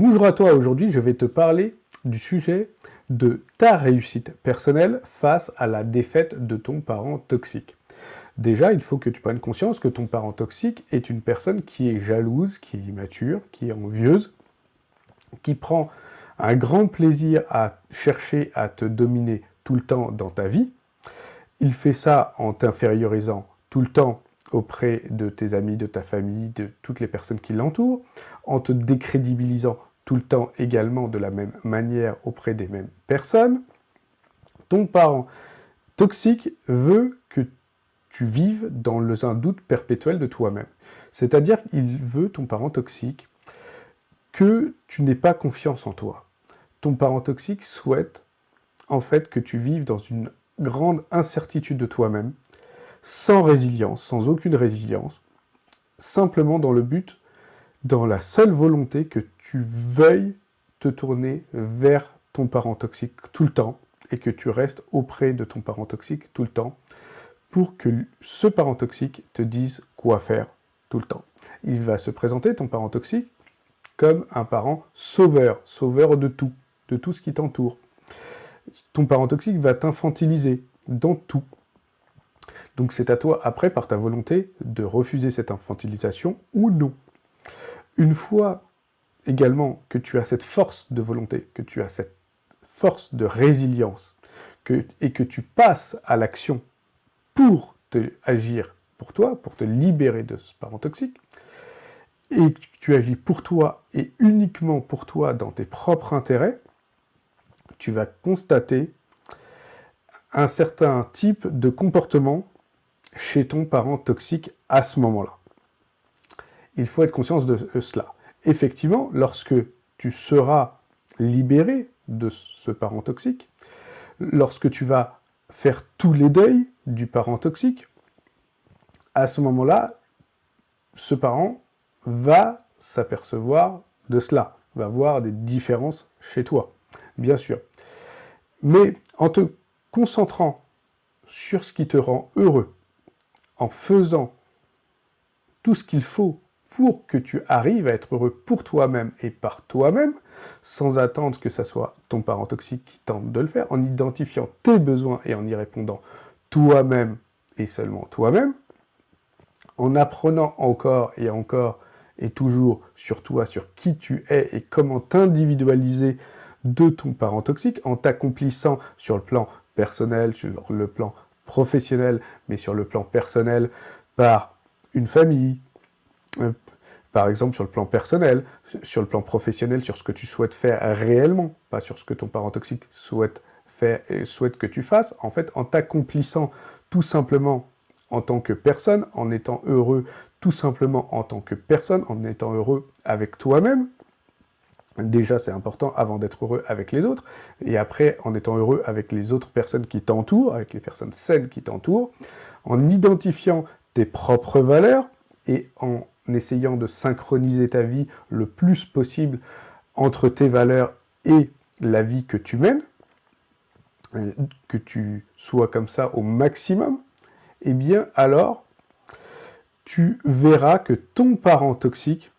Bonjour à toi, aujourd'hui je vais te parler du sujet de ta réussite personnelle face à la défaite de ton parent toxique. Déjà, il faut que tu prennes conscience que ton parent toxique est une personne qui est jalouse, qui est immature, qui est envieuse, qui prend un grand plaisir à chercher à te dominer tout le temps dans ta vie. Il fait ça en t'infériorisant tout le temps auprès de tes amis, de ta famille, de toutes les personnes qui l'entourent, en te décrédibilisant tout le temps également de la même manière auprès des mêmes personnes. Ton parent toxique veut que tu vives dans un doute perpétuel de toi-même. C'est-à-dire qu'il veut, ton parent toxique, que tu n'aies pas confiance en toi. Ton parent toxique souhaite en fait que tu vives dans une grande incertitude de toi-même, sans résilience, sans aucune résilience, simplement dans le but, dans la seule volonté que tu veuilles te tourner vers ton parent toxique tout le temps, et que tu restes auprès de ton parent toxique tout le temps, pour que ce parent toxique te dise quoi faire tout le temps. Il va se présenter, ton parent toxique, comme un parent sauveur, sauveur de tout ce qui t'entoure. Ton parent toxique va t'infantiliser dans tout. Donc c'est à toi, après, par ta volonté, de refuser cette infantilisation ou non. Une fois également que tu as cette force de volonté, que tu as cette force de résilience, et que tu passes à l'action pour agir pour toi, pour te libérer de ce parent toxique, et que tu agis pour toi et uniquement pour toi dans tes propres intérêts, tu vas constater un certain type de comportement chez ton parent toxique à ce moment-là. Il faut être conscient de cela. Effectivement, lorsque tu seras libéré de ce parent toxique, lorsque tu vas faire tous les deuils du parent toxique, à ce moment-là, ce parent va s'apercevoir de cela, va voir des différences chez toi, bien sûr. Mais en te concentrant sur ce qui te rend heureux, en faisant tout ce qu'il faut pour que tu arrives à être heureux pour toi-même et par toi-même, sans attendre que ce soit ton parent toxique qui tente de le faire, en identifiant tes besoins et en y répondant toi-même et seulement toi-même, en apprenant encore et toujours sur toi, sur qui tu es et comment t'individualiser de ton parent toxique, en t'accomplissant sur le plan personnel, sur le plan professionnel, mais sur le plan personnel, par une famille, par exemple sur le plan personnel, sur le plan professionnel, sur ce que tu souhaites faire réellement, pas sur ce que ton parent toxique souhaite faire et souhaite que tu fasses, en fait, en t'accomplissant tout simplement en tant que personne, en étant heureux tout simplement en tant que personne, en étant heureux avec toi-même. Déjà, c'est important avant d'être heureux avec les autres, et après, en étant heureux avec les autres personnes qui t'entourent, avec les personnes saines qui t'entourent, en identifiant tes propres valeurs, et en essayant de synchroniser ta vie le plus possible entre tes valeurs et la vie que tu mènes, que tu sois comme ça au maximum, eh bien alors, tu verras que ton parent toxique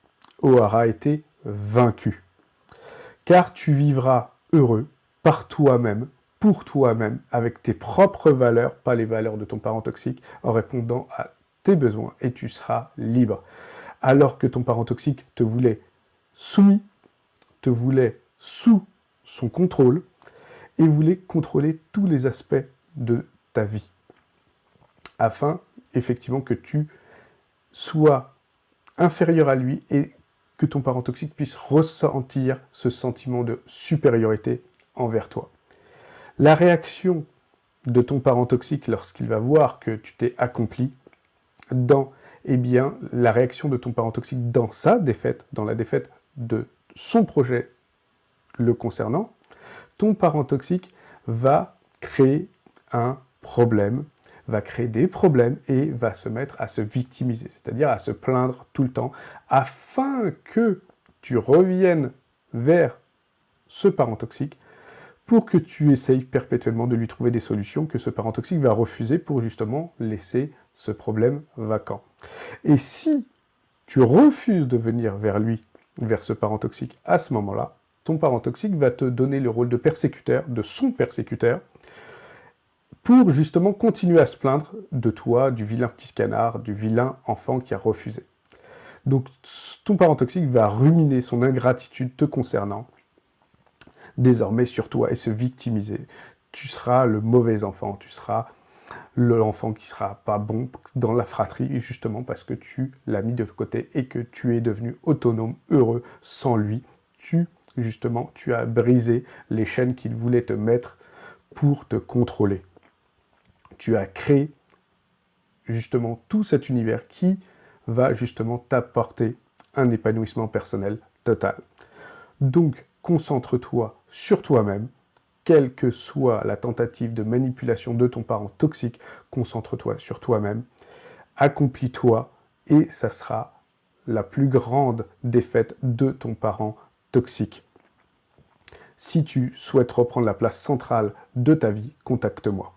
aura été vaincu. Car tu vivras heureux par toi-même, pour toi-même, avec tes propres valeurs, pas les valeurs de ton parent toxique, en répondant à tes besoins, et tu seras libre. Alors que ton parent toxique te voulait soumis, te voulait sous son contrôle, et voulait contrôler tous les aspects de ta vie, afin, effectivement, que tu sois inférieur à lui et que ton parent toxique puisse ressentir ce sentiment de supériorité envers toi. La réaction de ton parent toxique lorsqu'il va voir que tu t'es accompli la réaction de ton parent toxique dans sa défaite, dans la défaite de son projet le concernant, ton parent toxique va créer un problème, va créer des problèmes et va se mettre à se victimiser, c'est-à-dire à se plaindre tout le temps, afin que tu reviennes vers ce parent toxique pour que tu essayes perpétuellement de lui trouver des solutions que ce parent toxique va refuser pour justement laisser ce problème vacant. Et si tu refuses de venir vers lui vers ce parent toxique, à ce moment-là, ton parent toxique va te donner le rôle de persécuteur, de son persécuteur, pour justement continuer à se plaindre de toi, du vilain petit canard, du vilain enfant qui a refusé. Donc ton parent toxique va ruminer son ingratitude te concernant, désormais sur toi, et se victimiser. Tu seras le mauvais enfant, tu seras l'enfant qui sera pas bon dans la fratrie, justement parce que tu l'as mis de côté et que tu es devenu autonome, heureux sans lui. Justement, tu as brisé les chaînes qu'il voulait te mettre pour te contrôler. Tu as créé justement tout cet univers qui va justement t'apporter un épanouissement personnel total. Donc, concentre-toi sur toi-même, quelle que soit la tentative de manipulation de ton parent toxique, concentre-toi sur toi-même, accomplis-toi, et ça sera la plus grande défaite de ton parent toxique. Si tu souhaites reprendre la place centrale de ta vie, contacte-moi.